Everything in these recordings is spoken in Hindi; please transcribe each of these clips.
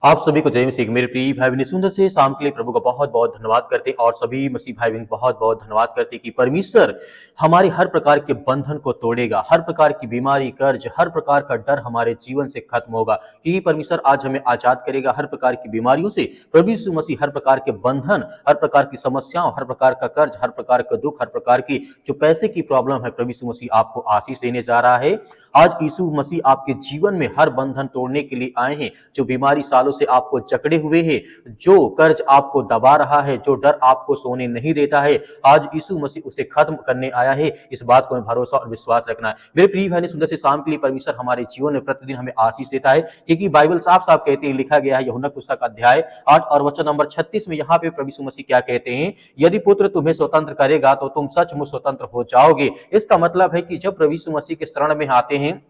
आप सभी को जय मसीह। मेरे प्रिय भाई बहन, सुंदर से शाम के लिए प्रभु का बहुत बहुत धन्यवाद करते हैं और सभी मसीह भाई बहन बहुत बहुत धन्यवाद करते हैं कि परमेश्वर हमारे हर प्रकार के बंधन को तोड़ेगा, हर प्रकार की बीमारी, कर्ज, हर प्रकार का डर हमारे जीवन से खत्म होगा, क्योंकि परमेश्वर आज हमें आजाद करेगा हर प्रकार की बीमारियों से। प्रभु यीशु मसीह हर प्रकार के बंधन, हर प्रकार की समस्याओं, हर प्रकार का कर्ज, हर प्रकार का दुख, हर प्रकार की जो पैसे की प्रॉब्लम है, प्रभु यीशु मसीह आपको आशीष देने जा रहा है। आज यीशु मसीह आपके जीवन में हर बंधन तोड़ने के लिए आए हैं। जो बीमारी सालों से आपको जकड़े हुए है, जो कर्ज आपको दबा रहा है, जो डर आपको सोने नहीं देता है, आज यीशु मसीह उसे खत्म करने आया है। इस बात को भरोसा और विश्वास रखना है। मेरे प्रिय भाई, सुंदर से शाम के लिए परमेश्वर हमारे जीवन में प्रतिदिन हमें आशीष देता है, क्योंकि बाइबल साफ साफ कहते हैं, लिखा गया है यूहन्ना पुस्तक अध्याय 8 और वचन नंबर 36 में, यहाँ पे प्रभु यीशु मसीह क्या कहते हैं, यदि पुत्र तुम्हें स्वतंत्र करेगा तो तुम सचमुच स्वतंत्र हो जाओगे। इसका मतलब है कि जब प्रभु यीशु मसीह के शरण में आते हैं,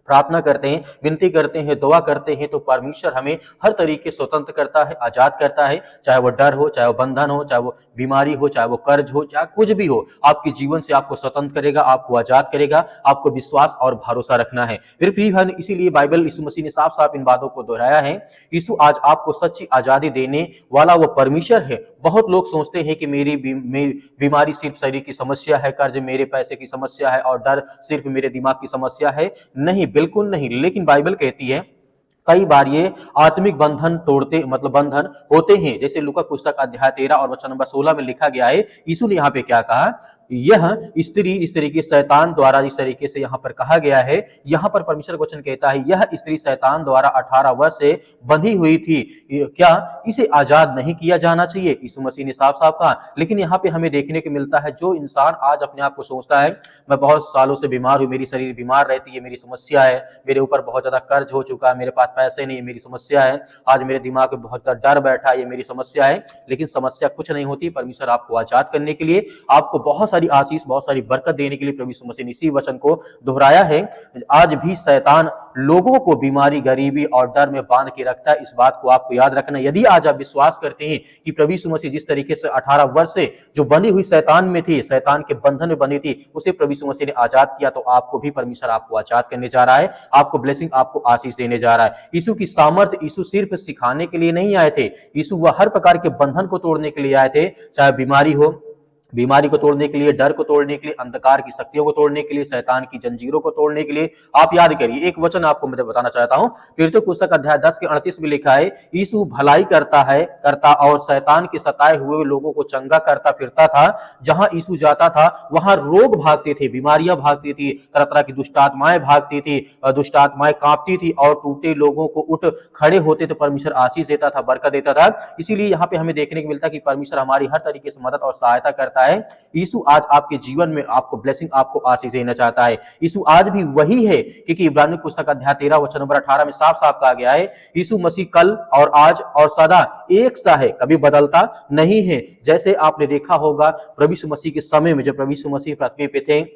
प्रार्थना करते हैं, विनती करते हैं, दुआ करते हैं, तो परमेश्वर हमें हर तरीके स्वतंत्र करता है, आजाद करता है। चाहे वो डर हो, चाहे वो बंधन हो, चाहे वो बीमारी हो, चाहे वो कर्ज हो, चाहे कुछ भी हो, आपके जीवन से आपको स्वतंत्र करेगा, आपको आजाद करेगा। आपको विश्वास और भरोसा रखना है। मेरे प्रिय भाई, इसीलिए बाइबल यीशु मसीह ने साफ साफ इन बातों को दोहराया है। यीशु आज आपको सच्ची आजादी देने वाला वो परमेश्वर है। बहुत लोग सोचते हैं कि मेरी बीमारी सिर्फ शरीर की समस्या है, कर्ज मेरे पैसे की समस्या है और डर सिर्फ मेरे दिमाग की समस्या है। नहीं, बिल्कुल नहीं। लेकिन बाइबल कहती है कई बार ये आत्मिक बंधन तोड़ते, मतलब बंधन होते हैं। जैसे लूका पुस्तक अध्याय 13 और वचन नंबर 16 में लिखा गया है, यीशु ने यहाँ पे क्या कहा, यह स्त्री इस तरीके शैतान द्वारा, जिस तरीके से यहाँ पर कहा गया है, यहाँ पर परमेश्वर वचन कहता है, यह स्त्री शैतान द्वारा 18 वर्ष से बंधी हुई थी, क्या इसे आजाद नहीं किया जाना चाहिए? यीशु मसीह ने साफ साफ कहा। लेकिन यहाँ पे हमें देखने को मिलता है, जो इंसान आज अपने आप को सोचता है, मैं बहुत सालों से बीमार हूँ, मेरी शरीर बीमार रहती है, मेरी समस्या है, मेरे ऊपर बहुत ज्यादा कर्ज हो चुका है, मेरे पास पैसे नहीं, मेरी समस्या है, आज मेरे दिमाग में बहुत ज्यादा डर बैठा है, ये मेरी समस्या है। लेकिन समस्या कुछ नहीं होती। परमेश्वर आपको आजाद करने के लिए, आपको बहुत सारी आशीष, बहुत सारी बरकत देने के लिए प्रभु यीशु मसीह ने इसी वचन को दोहराया है। आज भी शैतान लोगों को बीमारी, गरीबी और डर में बांध के रखता है। इस बात को आपको याद रखना। यदि आज आप विश्वास करते हैं कि प्रभु यीशु मसीह जिस तरीके से 18 वर्ष से जो बंधी हुई शैतान में थी, शैतान के बंधन में बंधी थी, उसे प्रभु यीशु मसीह ने आजाद किया, तो आपको भी परमेश्वर आपको आजाद करने जा रहा है। आपको ब्लेसिंग, आपको आशीष देने जा रहा है। यीशु की सामर्थ्य, यीशु सिर्फ सिखाने के लिए नहीं आए थे, यीशु वह हर प्रकार के बंधन को तोड़ने के लिए आए थे। चाहे बीमारी हो, बीमारी को तोड़ने के लिए, डर को तोड़ने के लिए, अंधकार की शक्तियों को तोड़ने के लिए, शैतान की जंजीरों को तोड़ने के लिए। आप याद करिए, एक वचन आपको मैं बताना चाहता हूं, पीरतों पुस्तक अध्याय 10 के 38 में लिखा है, यीशु भलाई करता और शैतान के सताए हुए लोगों को चंगा करता फिरता था। जहां यीशु जाता था वहां रोग भागते थे, बीमारियां भागती थी, तरह तरह की दुष्ट आत्माएं भागती थी, दुष्ट आत्माएं कांपती थी और टूटे लोगों को उठ खड़े होते तो परमेश्वर आशीष देता था, बरकत देता था। इसीलिए यहाँ पे हमें देखने को मिलता है कि परमेश्वर हमारी हर तरीके से मदद और सहायता करता है। यीशु आज आपके जीवन में आपको ब्लेसिंग, आपको आशीष देना चाहता है। यीशु आज भी वही है, क्योंकि इब्रानियों पुस्तक अध्याय 13 वचन नंबर 18 में साफ साफ कहा गया है, यीशु मसीह कल और आज और सदा एक सा है, कभी बदलता नहीं है। जैसे आपने देखा होगा प्रभु यीशु मसीह के समय में, जब प्रभु यीशु मसीह पृथ्वी पे थे,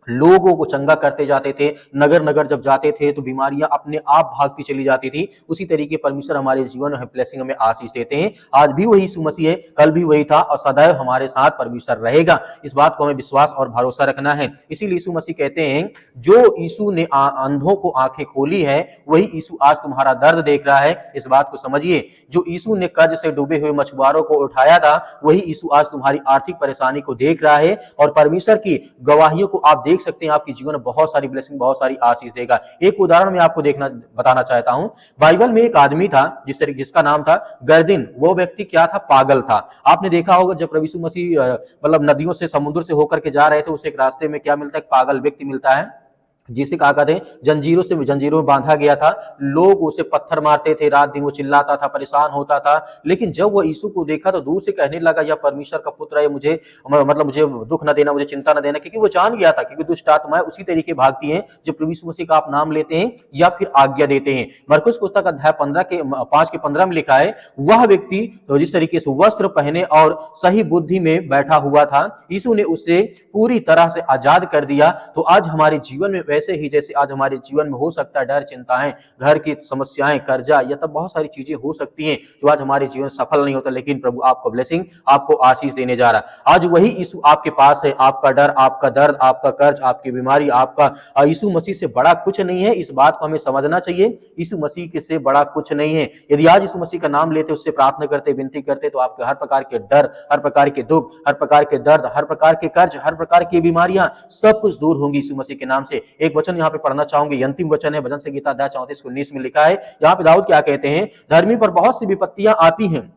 लोगों को चंगा करते जाते थे, नगर नगर जब जाते थे तो बीमारियां अपने आप भागती चली जाती थी। उसी तरीके परमेश्वर हमारे जीवन में ब्लेसिंग, हमें आशीष देते हैं। आज भी वही यीशु मसीह है, कल भी वही था और सदैव हमारे साथ परमेश्वर रहेगा। इस बात को हमें विश्वास और भरोसा रखना है। इसीलिए यीशु मसीह कहते हैं, जो यीशु ने अंधों को आंखें खोली है, वही यीशु आज तुम्हारा दर्द देख रहा है। इस बात को समझिए, जो यीशु ने कर्ज से डूबे हुए मछुआरों को उठाया था, वही यीशु आज तुम्हारी आर्थिक परेशानी को देख रहा है। और परमेश्वर की गवाहियों को आप देख सकते हैं, आपके जीवन में बहुत सारी ब्लेसिंग, बहुत सारी आशीष देगा। एक उदाहरण मैं आपको बताना चाहता हूं। बाइबल में एक आदमी था जिसका नाम था गर्दिन। वो व्यक्ति क्या था? पागल था। आपने देखा होगा जब प्रभु यीशु मसीह मतलब नदियों से, समुद्र से होकर के जा रहे थे, उसे एक रास्ते में क्या मिलता है? एक पागल व्यक्ति मिलता है, जिसे क्या कहते हैं, जंजीरों में बांधा गया था। लोग उसे पत्थर मारते थे, रात दिन वो चिल्लाता था, परेशान होता था। लेकिन जब वो यीशु को देखा तो दूर से कहने लगा, यह परमेश्वर का पुत्र है, मुझे दुख न देना, मुझे चिंता न देना। क्योंकि वो जान गया था, क्योंकि दुष्ट आत्माएं उसी तरीके भागती हैं जब प्रभु यीशु मसीह का आप नाम लेते हैं या फिर आज्ञा देते हैं। मरकुस पुस्तक अध्याय 5 के 15 में लिखा है, वह व्यक्ति तो जिस तरीके से वस्त्र पहने और सही बुद्धि में बैठा हुआ था, यीशु ने उसे पूरी तरह से आजाद कर दिया। तो आज हमारे जीवन में वैसे ही जैसे आज हमारे जीवन में हो सकता है डर, चिंताएं, घर की समस्याएं, कर्जा या तब बहुत सारी चीजें हो सकती हैं जो आज हमारे जीवन सफल नहीं होता, लेकिन प्रभु आपको ब्लेसिंग, आपको आशीष देने जा रहा है। आज वही यीशु आपके पास है। आपका डर, आपका दर्द, आपका कर्ज, आपकी बीमारी, आपका यीशु मसीह से बड़ा कुछ नहीं है। इस बात को हमें समझना चाहिए। यीशु मसीह के से बड़ा कुछ नहीं है। यदि आज यीशु मसीह का नाम लेते, उससे प्रार्थना करते, विनती करते, तो आपके हर प्रकार के डर, हर प्रकार के दुख, हर प्रकार के दर्द, हर प्रकार के कर्ज, हर प्रकार की बीमारियां सब कुछ दूर होंगी यीशु मसीह के नाम से। एक वचन यहाँ पे पढ़ना चाहूंगी, अंतिम वचन है, भजन संहिता अध्याय 34:19 में लिखा है। यहाँ पे दाऊद क्या कहते हैं, धर्मी पर बहुत सी विपत्तियां आती हैं।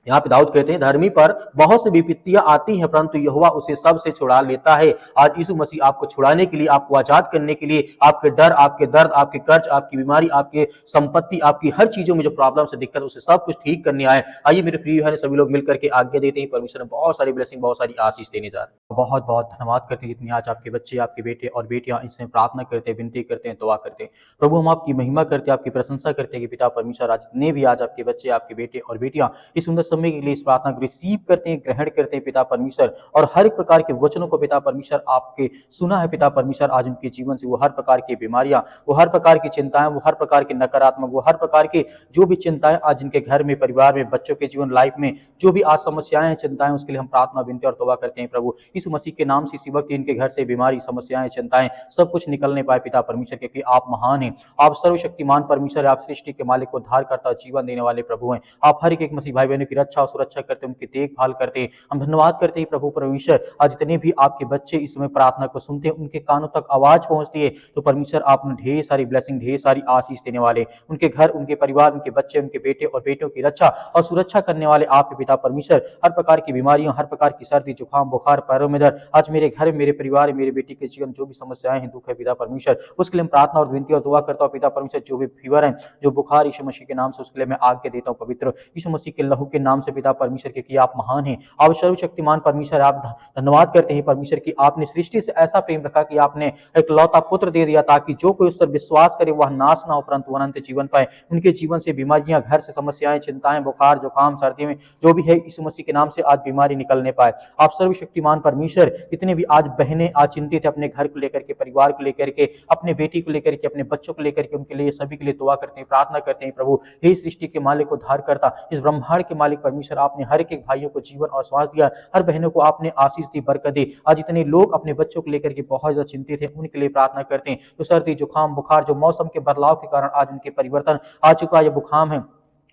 यहाँ पे दाऊद कहते हैं, धर्मी पर बहुत सी विपत्तियां आती हैं, परंतु यहोवा उसे सब से छुड़ा लेता है। आज यीशु मसीह आपको छुड़ाने के लिए, आपको आजाद करने के लिए, आपके डर, आपके दर्द, आपके कर्ज, आपकी बीमारी, आपके संपत्ति, आपकी हर चीजों में जो प्रॉब्लम से दिक्कत, उसे सब कुछ ठीक करने आए। आइए मेरे प्रिय भाई, सभी लोग मिलकर के आज्ञा देते हैं। परमेश्वर ने बहुत सारी ब्लेसिंग, बहुत सारी आशीष देने जा रहे हैं। बहुत बहुत धन्यवाद करते हैं जितने आज आपके बच्चे, आपके बेटे और बेटियां इसमें प्रार्थना करते हैं, विनती करते हैं, दुआ करते हैं। प्रभु हम आपकी महिमा करते हैं, आपकी प्रशंसा करते हैं कि पिता परमेश्वर आज जितने भी आज आपके बच्चे, आपके बेटे और बेटियां इस सुंदर समय के लिए इस प्रार्थना को रिसीव करते हैं, ग्रहण करते हैं पिता परमेश्वर, और हर एक प्रकार के वचनों को पिता परमेश्वर आपके सुना है पिता परमेश्वर। आज उनके जीवन से वो हर प्रकार की बीमारियां, वो हर प्रकार की चिंताएं, वो हर प्रकार के नकारात्मक, वो हर प्रकार के जो भी चिंताएं आज इनके घर में, परिवार में, बच्चों के जीवन लाइफ में जो भी आज समस्याएं हैं, चिंताएं, उसके लिए हम प्रार्थना, विनती और तौबा करते हैं। प्रभु यीशु मसीह के नाम से इसी वक्त इनके घर से बीमारी, समस्याएं, चिंताएं सब कुछ निकलने पाए पिता परमेश्वर, क्योंकि आप महान हैं, आप सर्वशक्तिमान परमेश्वर, आप सृष्टि के मालिक, उद्धार करता, जीवन देने वाले प्रभु हैं। आप हर एक मसीह भाई बहनों की रक्षा और सुरक्षा करते, उनकी देखभाल करते हैं। हम धन्यवाद करते हैं प्रभु परमेश्वर, आज जितने भी आपके बच्चे इस समय प्रार्थना को सुनते हैं, उनके कानों तक आवाज पहुंचती है, तो परमेश्वर आप ढेर सारी ब्लेसिंग, ढेर सारी आशीष देने वाले, उनके घर, उनके परिवार, उनके बच्चे, उनके बेटे और बेटियों की रक्षा और सुरक्षा करने वाले आप पिता परमेश्वर। हर प्रकार की बीमारियों, हर प्रकार की सर्दी, जुकाम, बुखार, पैरों में दर्द, आज मेरे घर, मेरे परिवार, मेरे बेटी के जीवन जो भी समस्याएं हैं, दुख है पिता परमेश्वर, उसके लिए हम प्रार्थना और विनती और दुआ करता हूं पिता परमेश्वर। जो भी फीवर है, जो बुखार, यीशु मसीह के नाम से उसके लिए मैं आज्ञा देता हूं, पवित्र यीशु मसीह के लहू के नाम से पिता परमेश्वर, क्योंकि आप महान हैं, आप सर्वशक्तिमान परमेश्वर। आप धन्यवाद करते हैं परमेश्वर की आपने सृष्टि से ऐसा प्रेम रखा कि आपने एक लौता पुत्र दे दिया, ताकि जो कोई उस पर विश्वास करे वह नाश ना हो, परंतु अनंत जीवन पाए। उनके जीवन से बीमारियां, घर से समस्याएं, चिंताएं, बुखार, जुकाम, सर्दी में जो भी है, यीशु मसीह के नाम से आज बीमारी निकलने पाए। आप सर्वशक्तिमान परमेश्वर, जितने भी आज बहनें आज चिंतित है अपने घर को लेकर के, परिवार को लेकर के, अपने बेटी को लेकर के, अपने बच्चों को लेकर के, उनके लिए सभी के लिए दुआ करते हैं, प्रार्थना करते हैं। प्रभु हे सृष्टि के मालिक, उद्धार करता, इस ब्रह्मांड के मालिक परमेश्वर, आपने हर एक भाइयों को जीवन और श्वास दिया, हर बहनों को आपने आशीष दी, बरकत दी। आज इतने लोग अपने बच्चों को लेकर के बहुत ज्यादा चिंतित है, उनके लिए प्रार्थना करते हैं। जो सर्दी, जुकाम, बुखार, जो मौसम के बदलाव के कारण आज उनके परिवर्तन आ चुका, ये बुखार है,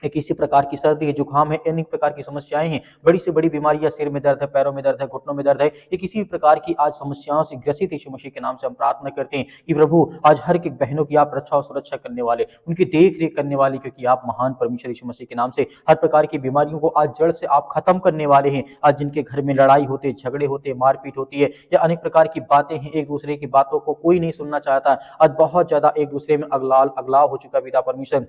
एक इसी प्रकार की सर्दी है, जुकाम है, अनेक प्रकार की समस्याएं हैं, बड़ी से बड़ी बीमारियां, सिर में दर्द है, पैरों में दर्द है, घुटनों में दर्द है, ये किसी भी प्रकार की आज समस्याओं से ग्रसित यीशु मसीह के नाम से हम प्रार्थना करते हैं कि प्रभु आज हर एक बहनों की आप रक्षा और सुरक्षा करने वाले, उनकी देख रेख करने वाले, क्योंकि आप महान परमेश्वर यीशु मसीह के नाम से हर प्रकार की बीमारियों को आज जड़ से आप खत्म करने वाले हैं। आज जिनके घर में लड़ाई होते, झगड़े होते, मारपीट होती है, या अनेक प्रकार की बातें हैं, एक दूसरे की बातों को कोई नहीं सुनना चाहता, आज बहुत ज्यादा एक दूसरे में अगलाव हो चुका पिता परमेश्वर,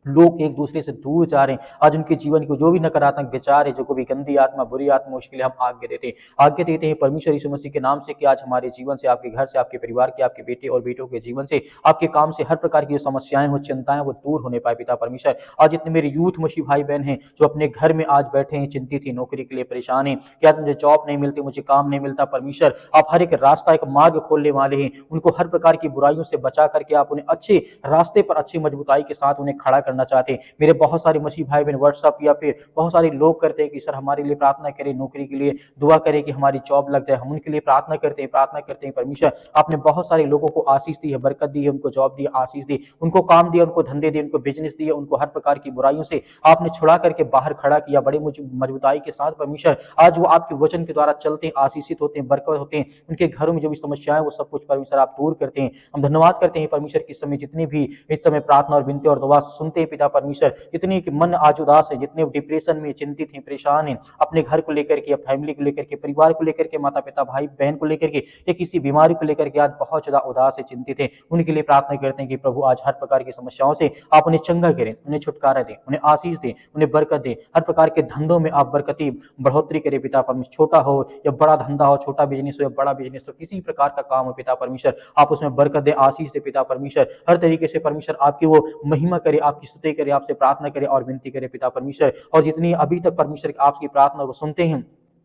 लोग एक दूसरे से दूर जा रहे हैं। आज उनके जीवन को जो भी नकारात्मक विचार है, जो कोई भी गंदी आत्मा, बुरी आत्मा, उसके लिए हम आज्ञा देते हैं परमेश्वर यीशु मसीह के नाम से कि आज हमारे जीवन से, आपके घर से, आपके परिवार के, आपके बेटे और बेटों के जीवन से, आपके काम से हर प्रकार की जो समस्याएं हो, चिंताएं, वो दूर होने पाए पिता परमेश्वर। आज जितने मेरे यूथ मसीह भाई बहन हैं जो अपने घर में आज बैठे हैं, चिंतित हैं, नौकरी के लिए परेशान हैं, क्या मुझे जॉब नहीं मिलती, मुझे काम नहीं मिलता, परमेश्वर आप हर एक रास्ता, एक मार्ग खोलने वाले हैं, उनको हर प्रकार की बुराइयों से बचा करके आप उन्हें अच्छे रास्ते पर, अच्छी मजबूताई के साथ उन्हें खड़ा करना चाहते हैं। मेरे बहुत सारे मसीह भाई बहन व्हाट्सएप या फिर बहुत सारे लोग करते हैं कि सर हमारे लिए प्रार्थना करें, नौकरी के लिए दुआ करें कि हमारी जॉब लग जाए। हम उनके लिए प्रार्थना करते हैं परमेश्वर आपने बहुत सारे लोगों को आशीष दी है, बरकत दी है, उनको जॉब दी, आशीष दी, उनको काम दिया, उनको धंधे दिए, उनको बिजनेस दिए, उनको हर प्रकार की बुराइयों से आपने छुड़ा करके बाहर खड़ा किया बड़े मजबूताई के साथ परमेश्वर। आज वो आपके वचन के द्वारा चलते हैं, आशीषित होते हैं, बरकत होते हैं, उनके घरों में जो भी समस्याएं वो सब कुछ परमेश्वर आप दूर करते हैं। हम धन्यवाद करते हैं परमेश्वर कि समय जितने भी इस समय प्रार्थना और विनती और दुआ सुनते हैं पिता परमेश्वर, जितने कि मन आज उदास है, जितने डिप्रेशन में, चिंतित हैं, परेशान हैं, अपने घर को लेकर के, फैमिली को लेकर के, परिवार को लेकर के, माता पिता, भाई बहन को लेकर के, या किसी बीमारी को लेकर के आज बहुत ज्यादा उदास है, चिंतित है, उनके लिए प्रार्थना करते हैं कि प्रभु आज हर प्रकार की समस्याओं से आप उन्हें चंगा करें, उन्हें छुटकारा दें, उन्हें आशीष दें, उन्हें बरकत दें, हर प्रकार के धंधों में आप बरकती बढ़ोतरी करें पिता परमेश्वर। छोटा हो या बड़ा धंधा हो, छोटा बिजनेस हो या बड़ा बिजनेस हो, किसी प्रकार का काम हो पिता परमेश्वर, आप उसमें बरकत दें, आशीष दे पिता परमेश्वर। हर तरीके से परमेश्वर आपकी वो महिमा करे, आपकी स्तुति करे, आपसे प्रार्थना करे और विनती करे पिता परमेश्वर। और जितनी अभी तक परमेश्वर आपकी प्रार्थना को सुनते हैं,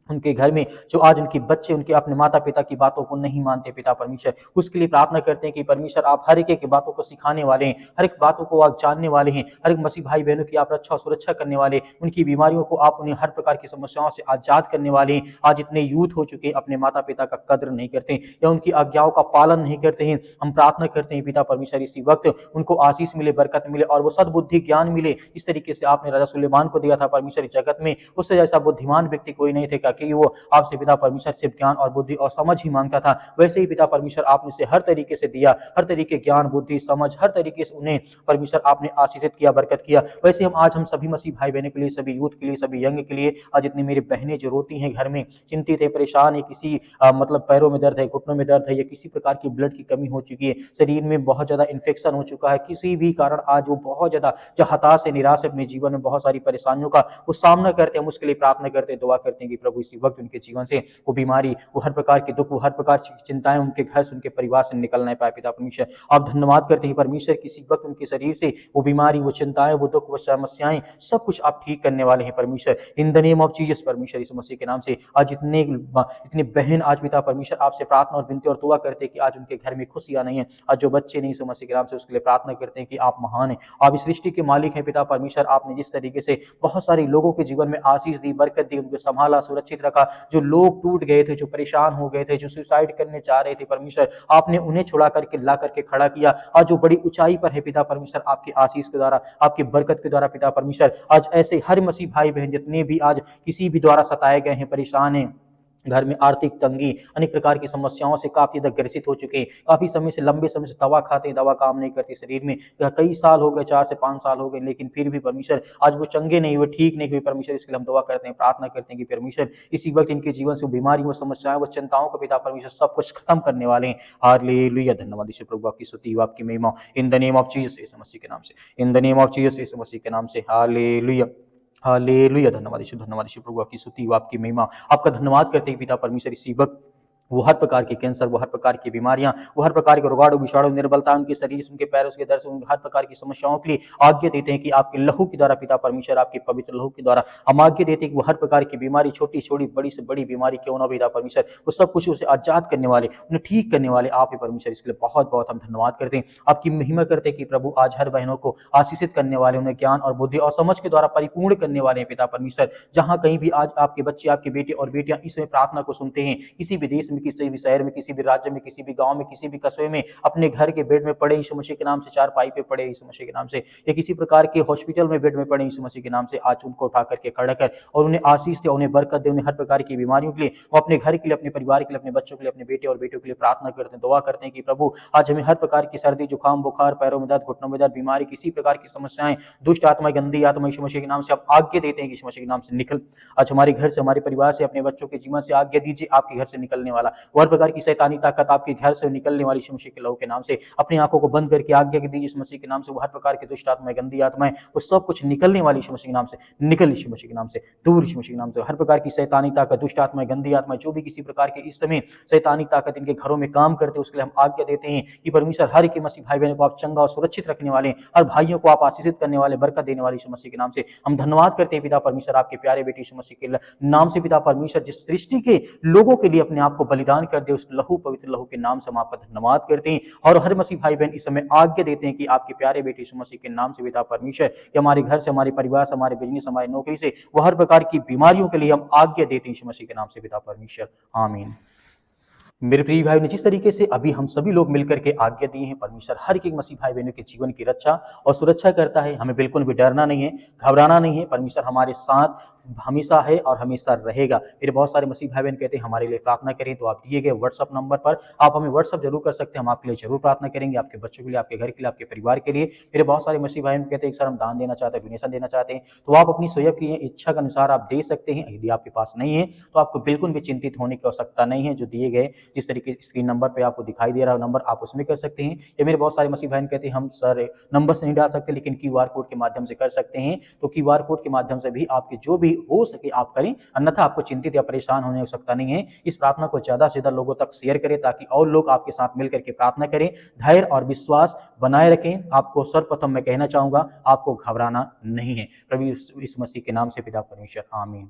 उनके घर में जो आज उनके बच्चे उनके अपने माता पिता की बातों को नहीं मानते पिता परमेश्वर, उसके लिए प्रार्थना करते हैं कि परमेश्वर आप हर एक की बातों को सिखाने वाले हैं, हर एक बातों को आप जानने वाले हैं, हर एक मसीह भाई बहनों की आप रक्षा और सुरक्षा करने वाले, उनकी बीमारियों को आप उन्हें हर प्रकार की समस्याओं से आजाद करने वाले हैं। आज इतने यूथ हो चुके हैं अपने माता पिता का कद्र नहीं करते या उनकी आज्ञाओं का पालन नहीं करते हैं। हम प्रार्थना करते हैं पिता परमेश्वर इसी वक्त उनको आशीष मिले, बरकत मिले और वो सद्बुद्धि ज्ञान मिले। इस तरीके से आपने राजा सुलेमान को दिया था परमेश्वर इस जगत में, उससे जैसा बुद्धिमान व्यक्ति कोई नहीं थे क्योंकि वो आपसे पिता परमेश्वर से ज्ञान और बुद्धि और समझ ही मांगता था। वैसे ही पिता परमेश्वर आपने से हर तरीके से दिया, हर तरीके ज्ञान बुद्धि समझ हर तरीके से उन्हें परमेश्वर आपने आशीषित किया, बरकत किया। वैसे हम सभी मसीह भाई बहनों के लिए, सभी यूथ के लिए, सभी यंग के लिए, आज जितनी मेरी बहनें जो रोती हैं घर में, चिंतित है, परेशान है, किसी मतलब पैरों में दर्द है, घुटनों में दर्द है या किसी प्रकार की ब्लड की कमी हो चुकी है, शरीर में बहुत ज्यादा इन्फेक्शन हो चुका है, किसी भी कारण आज वो बहुत ज्यादा जो हताश है, निराश है, अपने जीवन में बहुत सारी परेशानियों का वो सामना करते हैं, हम उसके लिए प्रार्थना करते हैं, दुआ करते हैं कि प्रभु इसी वक्त उनके जीवन से वो बीमारी, वो हर प्रकार के दुख, वो हर प्रकार की चिंताएं उनके घर से, उनके परिवार से निकल नहीं पाए। पिता परमेश्वर आप धन्यवाद करते हैं परमेश्वर, किसी वक्त उनके शरीर से वो बीमारी, वो चिंताएं, वो दुख, वो समस्याएं सब कुछ आप ठीक करने वाले हैं परमेश्वर, इन द नेम ऑफ जीसस परमेश्वर, यीशु मसीह के नाम से। आज इतने बहन आज पिता परमेश्वर आपसे प्रार्थना और विनती और दुआ करते हैं कि आज उनके घर में खुशियां नहीं है, आज जो बच्चे नहीं यीशु मसीह के नाम से, उसके लिए प्रार्थना करते हैं कि आप महान हैं, आप इस सृष्टि के मालिक हैं पिता परमेश्वर। आपने जिस तरीके से बहुत सारे लोगों के जीवन में आशीष दी, बरकत दी, उनको संभाला, सुरक्षित रखा, जो लोग टूट गए थे, जो परेशान हो गए थे, जो सुसाइड करने चाह रहे थे परमेश्वर, आपने उन्हें छुड़ा करके ला करके खड़ा किया। आज जो बड़ी ऊंचाई पर है पिता परमेश्वर, आपकी आशीष के द्वारा, आपकी बरकत के द्वारा पिता परमेश्वर, आज ऐसे हर मसीह भाई बहन जितने भी आज किसी भी द्वारा सताए गए हैं, परेशान हैं, घर में आर्थिक तंगी, अनेक प्रकार की समस्याओं से काफी ज्यादा ग्रसित हो चुके हैं, काफी समय से लंबे समय से दवा खाते हैं, दवा काम नहीं करती शरीर में, कई साल हो गए, 4 से 5 साल हो गए, लेकिन फिर भी परमेश्वर आज वो चंगे नहीं हुए, ठीक नहीं हुए परमेश्वर। इसके लिए हम दुआ करते हैं, प्रार्थना करते हैं कि परमेश्वर इसी वक्त इनके जीवन से बीमारी, वो समस्याएं, वो चिंताओं को पिता परमेश्वर सब कुछ खत्म करने वाले हैं। हालेलुया, धन्यवाद यीशु प्रभु, आपकी स्तुति, आपकी महिमा, in the name of Jesus यीशु मसीह के नाम से, in the name of Jesus यीशु मसीह के नाम से। हालेलुया, हालेलुया, धन्यवाद यीशु प्रभु, आपकी स्तुति, आपकी महिमा, आपका धन्यवाद करते हैं पिता परमेश्वर। इसी वक्त वो हर प्रकार के कैंसर, वो हर प्रकार की बीमारियां, वो हर प्रकार के रोगाणु विषाणु, निर्बलता उनके शरीर, उनके पैरों के दर्द, उनके हर प्रकार की समस्याओं के लिए आज्ञा देते हैं कि आपके लहू के द्वारा पिता परमेश्वर, आपके पवित्र लहू के द्वारा हम आज्ञा देते हैं कि वो हर प्रकार की बीमारी, छोटी छोटी बड़ी से बड़ी बीमारी क्यों ना पिता परमेश्वर, वो सब कुछ उसे आजाद करने वाले, उन्हें ठीक करने वाले आप ही परमेश्वर। इसके लिए बहुत बहुत हम धन्यवाद करते हैं, आपकी महिमा करते हैं कि प्रभु आज हर बहनों को आशीषित करने वाले, उन्हें ज्ञान और बुद्धि और समझ के द्वारा परिपूर्ण करने वाले हैं पिता परमेश्वर। जहां कहीं भी आज आपके बच्चे, आपके बेटे और बेटियां इस समय प्रार्थना को सुनते हैं, किसी भी देश में, किसी भी शहर में, किसी भी राज्य में, किसी भी गांव में, किसी भी कस्बे में, अपने घर के बेड में पड़े यीशु मसीह के नाम से, चारपाई पे पड़े यीशु मसीह के नाम से, या किसी प्रकार के हॉस्पिटल में बेड में पड़े यीशु मसीह के नाम से, आज उनको उठा करके खड़ा कर और उन्हें आशीष दे, उन्हें बरकत दे, उन्हें हर प्रकार की बीमारियों के लिए, वो अपने घर के लिए, अपने परिवार के लिए, अपने बच्चों के लिए, अपने बेटे और बेटियों के लिए प्रार्थना करते हैं, दुआ करते हैं कि प्रभु आज हमें हर प्रकार की सर्दी, जुकाम, बुखार, पैरों में दर्द, घुटनों में दर्द, बीमारी, किसी प्रकार की समस्याएं, दुष्ट आत्मा, गंदी आत्मा यीशु मसीह के नाम से आप आज्ञा देते हैं कि यीशु मसीह के नाम से निकल। आज हमारे घर से, हमारे परिवार से, अपने बच्चों के जीवन से आज्ञा दीजिए, आपके घर से निकलने वाला हर प्रकार की शैतानी ताकत आपके घर से निकलने वाली यीशु मसीह के लहू के नाम से, अपनी आंखों को बंद करके आज्ञा दीजिए यीशु मसीह के नाम से, वो हर प्रकार की दुष्ट आत्माएं, गंदी आत्माएं, वो सब कुछ निकलने वाली यीशु मसीह के नाम से, निकल यीशु मसीह के नाम से, दूर यीशु मसीह के नाम से, हर प्रकार की शैतानी ताकत, दुष्ट आत्माएं, गंदी आत्माएं, जो भी किसी प्रकार के इस समय शैतानी ताकत इनके घरों में काम करते हैं, उसके लिए हम आज्ञा देते हैं कि परमेश्वर हर एक मसीह भाई बहनों को आप चंगा और सुरक्षित रखने वाले, हर भाइयों को आप आशीषित करने वाले, बरकत देने वाले यीशु मसीह के नाम से हम धन्यवाद करते हैं पिता परमेश्वर, आपके प्यारे बेटे यीशु मसीह के नाम से पिता परमेश्वर, जिस सृष्टि के लोगों के लिए अपने आप को बलिदान कर दे, उस लहू, पवित्र लहू के नाम से हम आपका धन्यवाद करते हैं। और हर मसीह भाई बहन इस समय आज्ञा देते हैं कि आपके प्यारे बेटे यीशु मसीह के नाम से पिता परमेश्वर, कि हमारे घर से, हमारे परिवार से, हमारे बिजनेस, हमारी नौकरी से, वो हर प्रकार की बीमारियों के लिए हम आज्ञा देते हैं यीशु मसीह के नाम से पिता परमेश्वर, आमीन। मेरे प्रिय भाई ने जिस तरीके से अभी हम सभी लोग मिलकर के आज्ञा दी है, परमेश्वर हर एक मसीह भाई बहनों के जीवन की रक्षा और सुरक्षा करता है, हमें बिल्कुल भी डरना नहीं है, घबराना नहीं है, परमेश्वर हमारे साथ हमेशा है और हमेशा रहेगा। मेरे बहुत सारे मसीह भाई बहन कहते हैं हमारे लिए प्रार्थना करें, तो आप दिए गए व्हाट्सअप नंबर पर आप हमें व्हाट्सअप जरूर कर सकते हैं, हम आपके लिए जरूर प्रार्थना करेंगे, आपके बच्चों के लिए, आपके घर के लिए, आपके परिवार के लिए। मेरे बहुत सारे मसीह भाई कहते हैं सर हम दान देना चाहते हैं, डोनेशन देना चाहते हैं, तो आप अपनी स्वयं की इच्छा के अनुसार आप दे सकते हैं। यदि आपके पास नहीं है तो आपको बिल्कुल भी चिंतित होने की आवश्यकता नहीं है, जो दिए गए जिस तरीके स्क्रीन नंबर पे आपको दिखाई दे रहा है नंबर, आप उसमें कर सकते हैं। या मेरे बहुत सारे मसीह भाई कहते हैं हम सर नंबर से नहीं डाल सकते, लेकिन क्यूआर कोड के माध्यम से कर सकते हैं, तो क्यूआर कोड के माध्यम से भी आपके जो भी हो सके आप करें, अन्यथा आपको चिंतित या परेशान होने की आवश्यकता नहीं है। इस प्रार्थना को ज्यादा से ज्यादा लोगों तक शेयर करें ताकि और लोग आपके साथ मिलकर के प्रार्थना करें, धैर्य और विश्वास बनाए रखें। आपको सर्वप्रथम मैं कहना चाहूंगा आपको घबराना नहीं है। प्रभु यीशु मसीह के नाम से पिता परमेश्वर, आमीन।